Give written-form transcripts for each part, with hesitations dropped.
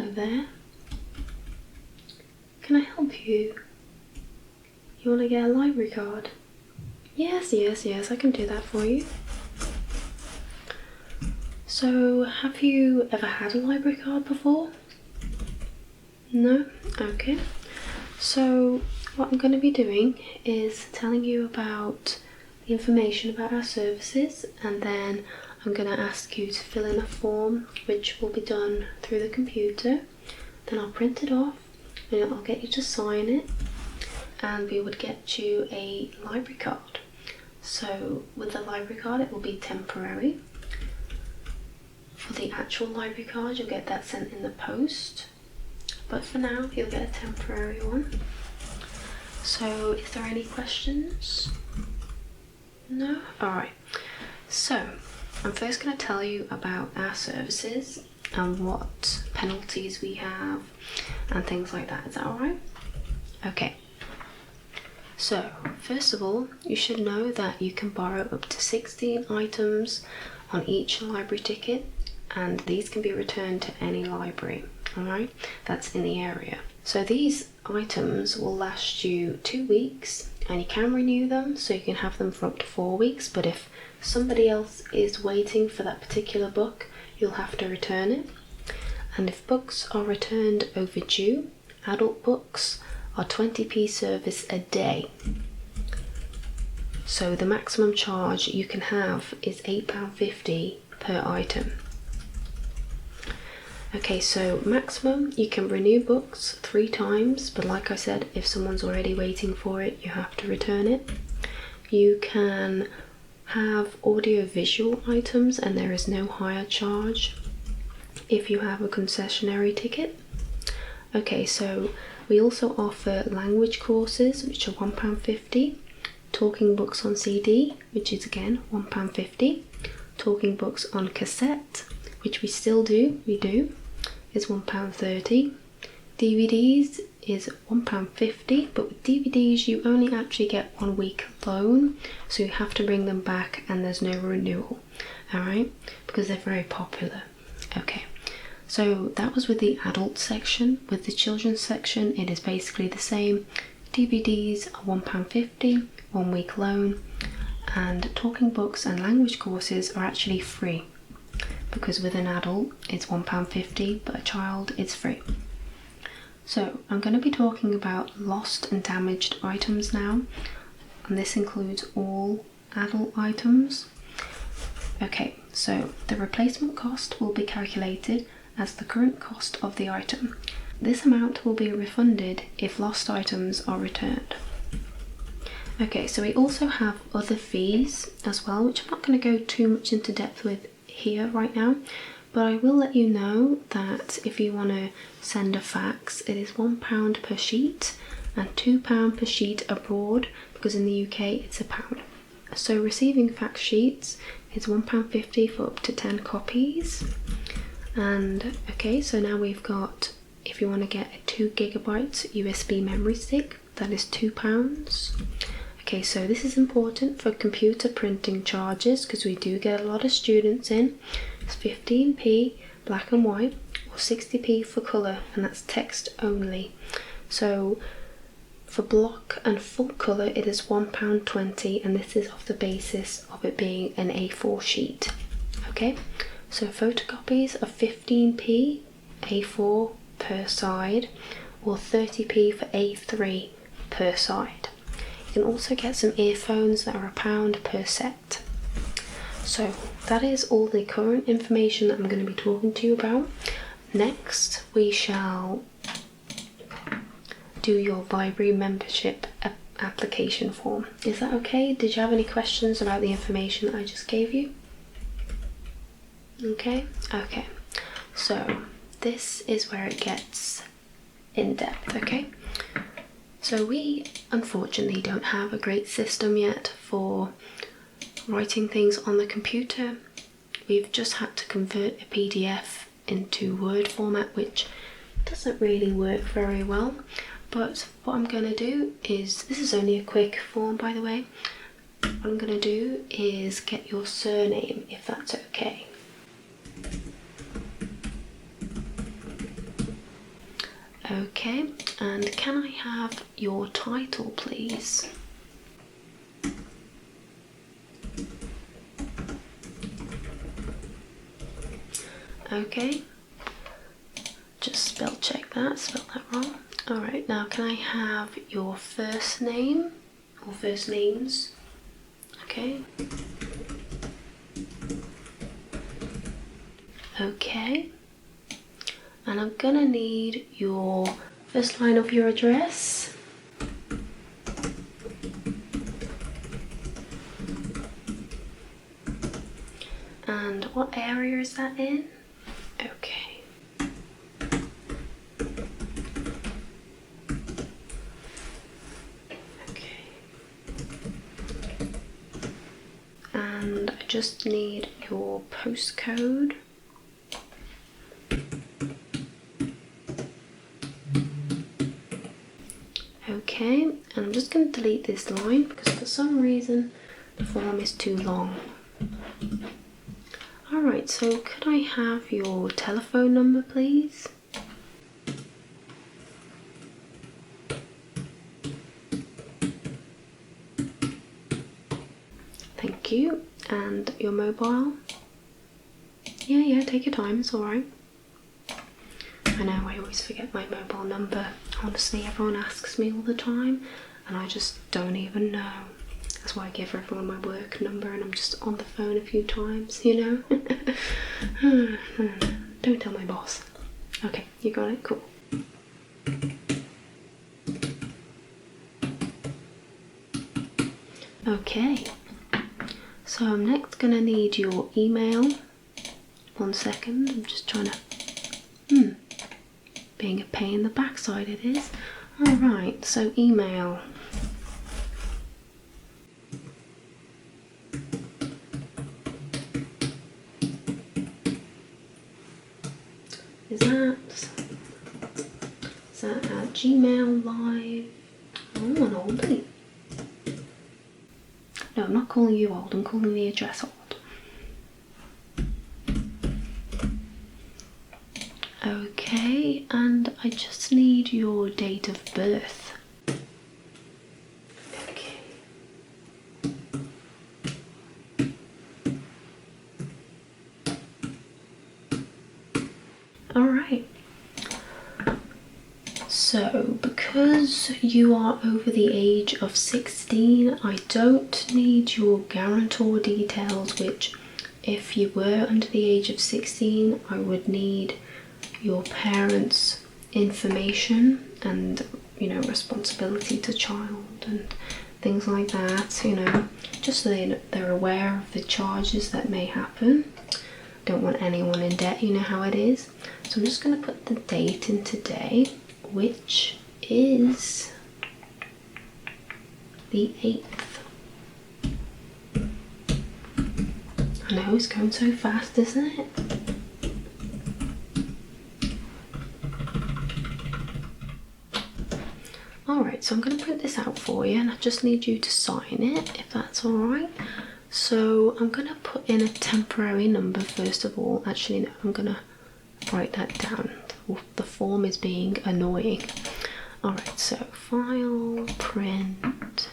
Hello there. Can I help you? You want to get a library card? Yes, I can do that for you. So, have you ever had a library card before? No? Okay. So, what I'm going to be doing is telling you about the information about our services, and then I'm going to ask you to fill in a form which will be done through the computer. Then I'll print it off and I'll get you to sign it, and we would get you a library card. So with the library card it will be temporary. For the actual library card you'll get that sent in the post, but for now you'll get a temporary one. So is there any questions? No? Alright, so I'm first going to tell you about our services and what penalties we have and things like that. Is that alright? Okay. So, first of all, you should know that you can borrow up to 16 items on each library ticket, and these can be returned to any library, alright, that's in the area. So these items will last you 2 weeks, and you can renew them, so you can have them for up to 4 weeks, but if somebody else is waiting for that particular book, you'll have to return it. And if books are returned overdue, adult books are 20p service a day. So the maximum charge you can have is £8.50 per item. Okay, so maximum you can renew books 3 times, but like I said, if someone's already waiting for it, you have to return it. You can have audio-visual items and there is no higher charge if you have a concessionary ticket. Okay, so we also offer language courses, which are £1.50, talking books on CD, which is again £1.50, talking books on cassette, which we still do, is £1.30, DVDs is £1.50, but with DVDs you only actually get 1 week loan, so you have to bring them back and there's no renewal, alright, because they're very popular. Okay. So that was with the adult section. With the children's section, it is basically the same. DVDs are £1.50, 1 week loan, and talking books and language courses are actually free, because with an adult it's £1.50, but a child it's free. So I'm going to be talking about lost and damaged items now, and this includes all adult items. Okay, so the replacement cost will be calculated as the current cost of the item. This amount will be refunded if lost items are returned. Okay, so we also have other fees as well, which I'm not going to go too much into depth with here right now, but I will let you know that if you want to send a fax, it is £1 per sheet and £2 per sheet abroad, because in the UK it's £1. So receiving fax sheets is £1.50 for up to 10 copies. And okay, so now we've got, if you want to get a 2 GB USB memory stick, that is £2. Okay, so this is important for computer printing charges, because we do get a lot of students in. It's 15p black and white, or 60p for colour, and that's text only. So for block and full colour it is £1.20, and this is off the basis of it being an A4 sheet. Okay, so photocopies are 15p A4 per side, or 30p for A3 per side. You can also get some earphones that are £1 per set. So that is all the current information that I'm going to be talking to you about. Next we shall do your library membership application form. Is that okay? Did you have any questions about the information that I just gave you? Okay, so this is where it gets in depth, okay? So we unfortunately don't have a great system yet for writing things on the computer. We've just had to convert a PDF into Word format, which doesn't really work very well. But what I'm going to do is, this is only a quick form by the way, what I'm going to do is get your surname, if that's okay. Okay, and can I have your title, please? Okay, just spell check that, spelled that wrong. Alright, now can I have your first name or first names? Okay. Okay. And I'm gonna need your first line of your address. And what area is that in? Okay. Okay. And I just need your postcode. Okay, and I'm just going to delete this line because for some reason the form is too long. Alright, so could I have your telephone number, please? Thank you. And your mobile? Yeah, take your time, it's alright. I know, I always forget my mobile number. Honestly, everyone asks me all the time and I just don't even know. That's why I give everyone my work number and I'm just on the phone a few times, you know? Don't tell my boss. Okay, you got it? Cool. Okay, so I'm next gonna need your email. 1 second, I'm just trying to... being a pain in the backside it is. Alright, so email. Is that at Gmail Live? Oh, an oldie. No, I'm not calling you old, I'm calling the address old. Okay, and I just need your date of birth. Okay. Alright. So, because you are over the age of 16, I don't need your guarantor details, which if you were under the age of 16, I would need your parents' information and, you know, responsibility to child and things like that, you know, just so they're aware of the charges that may happen. Don't want anyone in debt, you know how it is. So I'm just going to put the date in today, which is the 8th. I know, it's going so fast, isn't it? Alright, so I'm going to print this out for you and I just need you to sign it, if that's alright. So I'm going to put in a temporary number first of all. Actually, no, I'm going to write that down. The form is being annoying. Alright, so file, print,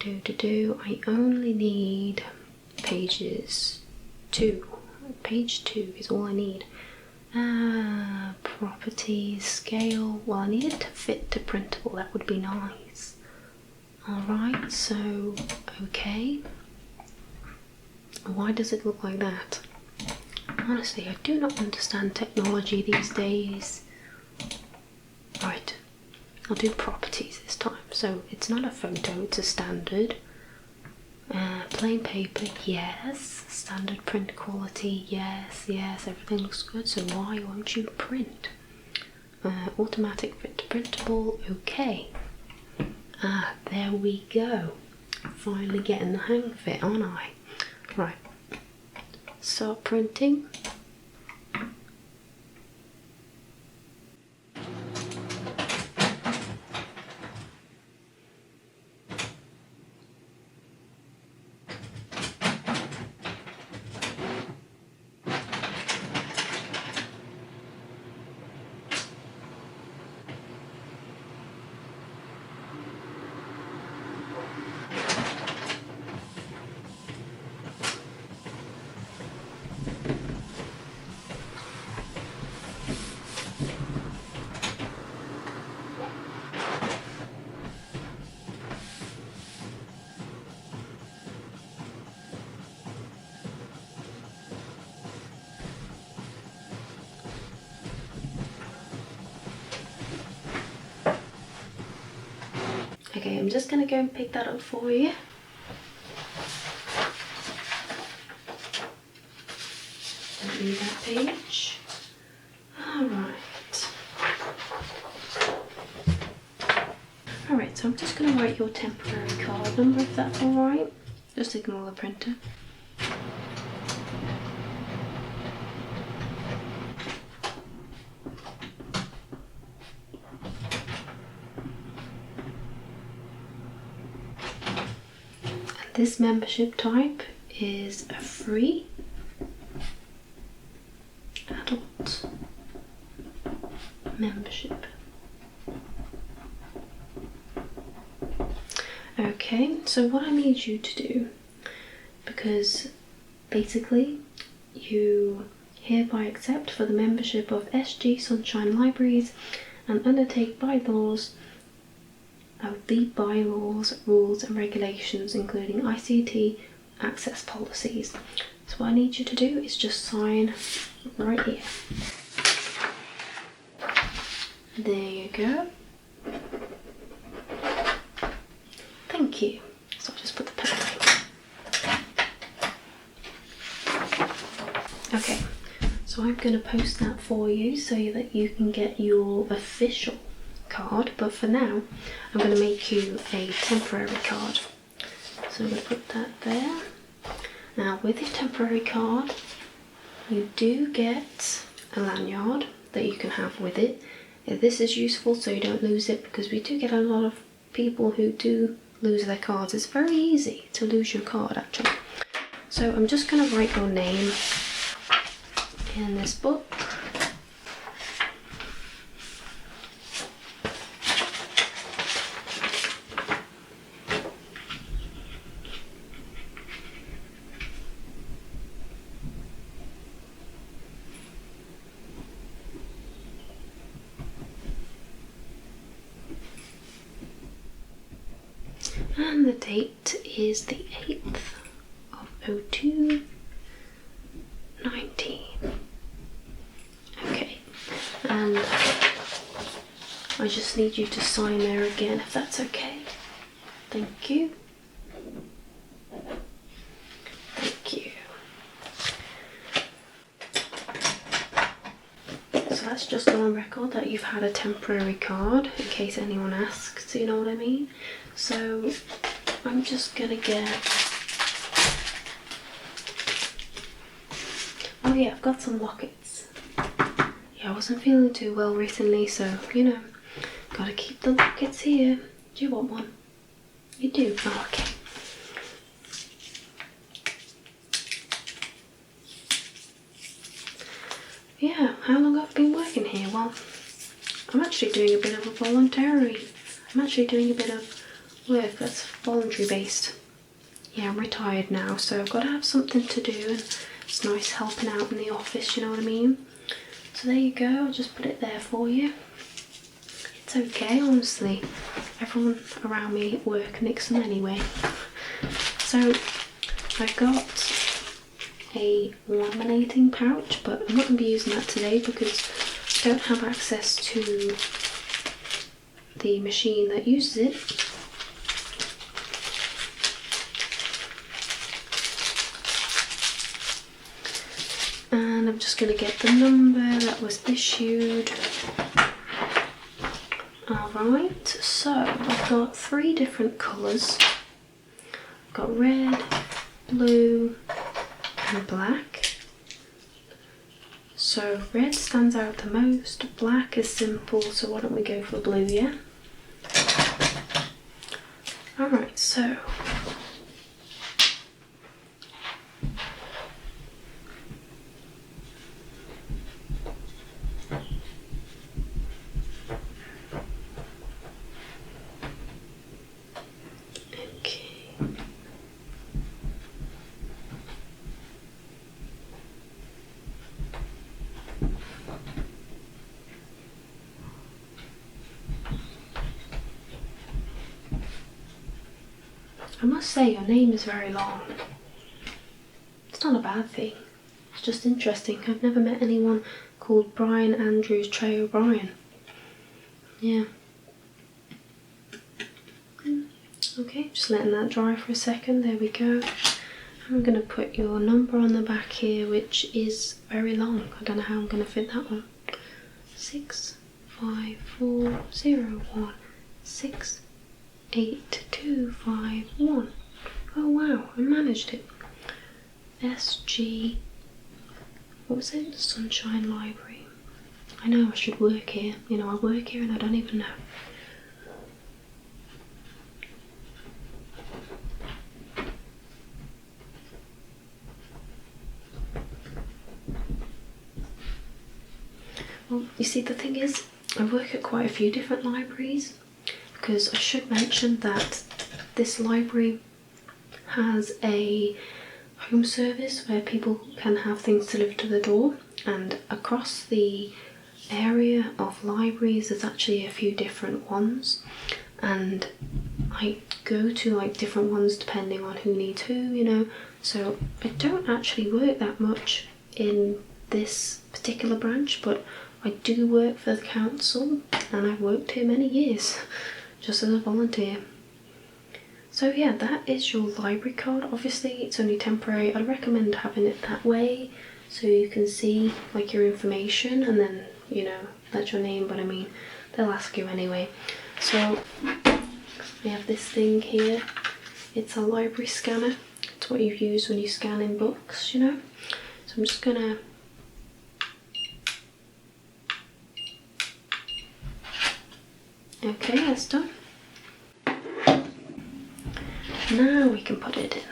I only need pages 2. Page 2 is all I need. Properties, scale. Well, I need it to fit to printable, that would be nice. Alright, so, okay. Why does it look like that? Honestly, I do not understand technology these days. Right, I'll do properties this time. So, it's not a photo, it's a standard. Plain paper, yes. Standard print quality, yes, everything looks good. So why won't you print? Automatic fit to printable, okay. There we go. Finally getting the hang of it, aren't I? Right, start printing. Okay, I'm just gonna go and pick that up for you. Don't need that page. Alright. Alright, so I'm just going to write your temporary card number if that's alright. Just ignore the printer. And this membership type is a free adult membership. Okay, so what I need you to do, because basically you hereby accept for the membership of SG Sunshine Libraries and undertake the bylaws, rules and regulations, including ICT access policies. So what I need you to do is just sign right here. There you go. Thank you. So I'll just put the pen away. Okay, so I'm going to post that for you so that you can get your official card, but for now I'm going to make you a temporary card. So I'm going to put that there. Now with your temporary card you do get a lanyard that you can have with it. This is useful so you don't lose it, because we do get a lot of people who do lose their cards. It's very easy to lose your card actually. So I'm just going to write your name in this book. And the date is the 8th of 02/19. Okay, and I just need you to sign there again if that's okay. Thank you. Thank you. So that's just on record that you've had a temporary card, in case anyone asks, you know what I mean? So I'm just gonna get, oh yeah, I've got some lockets. Yeah, I wasn't feeling too well recently, so you know, gotta keep the lockets here. Do you want one? You do? Oh, okay. Yeah, how long have I been working here? Well, I'm actually doing a bit of a voluntary. I'm actually doing a bit of work that's voluntary based. Yeah, I'm retired now, so I've got to have something to do, and it's nice helping out in the office, you know what I mean? So there you go, I'll just put it there for you. It's okay, honestly. Everyone around me at work nicks them anyway. So I've got a laminating pouch, but I'm not going to be using that today because I don't have access to the machine that uses it. And I'm just going to get the number that was issued. Alright, so I've got 3 different colours. I've got red, blue and black. So red stands out the most, black is simple, so why don't we go for blue, yeah? Alright, so I must say your name is very long. It's not a bad thing. It's just interesting. I've never met anyone called Brian Andrews Trey O'Brien. Yeah. Okay, just letting that dry for a second. There we go. I'm going to put your number on the back here, which is very long. I don't know how I'm going to fit that one. 65401 68251. Oh wow, I managed it. SG, what was it? Sunshine Library. I know I should work here. You know, I work here and I don't even know. Well, you see, the thing is, I work at quite a few different libraries, because I should mention that this library has a home service where people can have things delivered to the door, and across the area of libraries there's actually a few different ones, and I go to like different ones depending on who needs who, you know. So I don't actually work that much in this particular branch, but I do work for the council, and I've worked here many years just as a volunteer. So yeah, that is your library card. Obviously it's only temporary. I'd recommend having it that way so you can see like your information, and then, you know, that's your name, but I mean, they'll ask you anyway. So we have this thing here. It's a library scanner. It's what you use when you scan in books, you know. So I'm just gonna okay, that's done. Now we can put it in.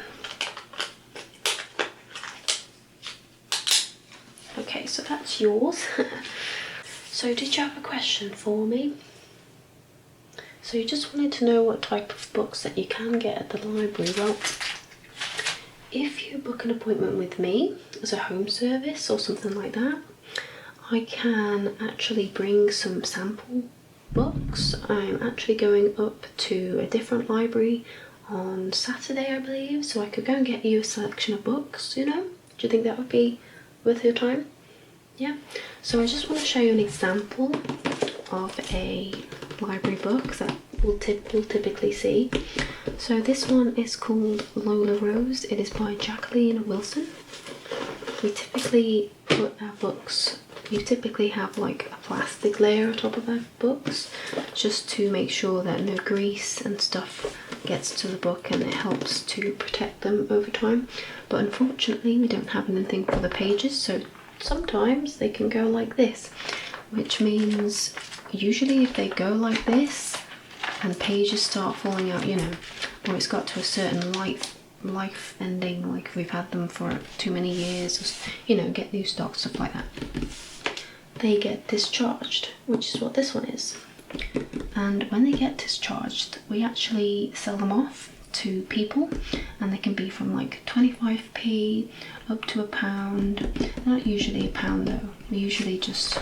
Okay, so that's yours. So did you have a question for me? So you just wanted to know what type of books that you can get at the library. Well, if you book an appointment with me as a home service or something like that, I can actually bring some sample books. I'm actually going up to a different library on Saturday, I believe, so I could go and get you a selection of books, you know. Do you think that would be worth your time? Yeah. So I just want to show you an example of a library book that we'll typically see. So this one is called Lola Rose. It is by Jacqueline Wilson. We typically put our books, you typically have like a plastic layer on top of our books, just to make sure that no grease and stuff gets to the book, and it helps to protect them over time. But unfortunately we don't have anything for the pages, so sometimes they can go like this, which means usually if they go like this and pages start falling out, you know, or it's got to a certain life ending, like if we've had them for too many years, or, you know, get new stock, stuff like that, they get discharged, which is what this one is. And when they get discharged, we actually sell them off to people, and they can be from like 25p up to £1. Not usually £1 though, we usually just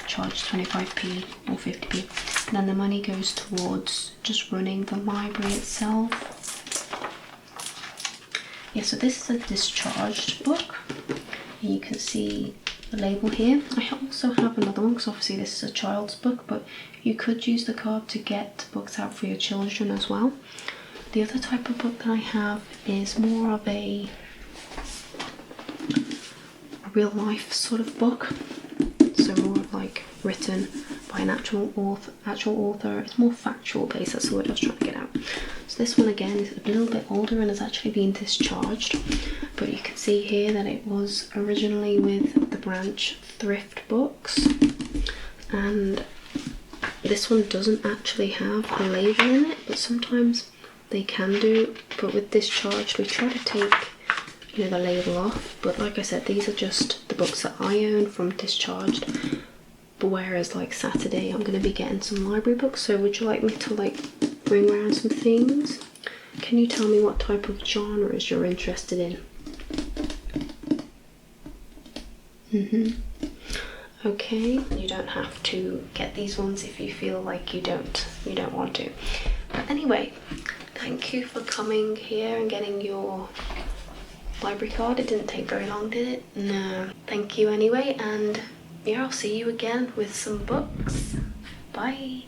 charge 25p or 50p, and then the money goes towards just running the library itself. Yeah, so this is a discharged book. You can see the label here. I also have another one, because obviously this is a child's book, but you could use the card to get books out for your children as well. The other type of book that I have is more of a real life sort of book, so more like written by an actual author. It's more factual based, that's the word I was trying to get out. So this one again is a little bit older and has actually been discharged, but you can see here that it was originally with the branch Thrift Books, and this one doesn't actually have a label in it, but sometimes they can do. But with discharged we try to take, you know, the label off. But like I said, these are just the books that I own from discharged. But whereas like Saturday I'm going to be getting some library books, so would you like me to like bring around some things? Can you tell me what type of genres you're interested in? Okay, you don't have to get these ones if you feel like you don't want to. But anyway, thank you for coming here and getting your library card. It didn't take very long, did it? No. Thank you anyway, and yeah, I'll see you again with some books. Bye.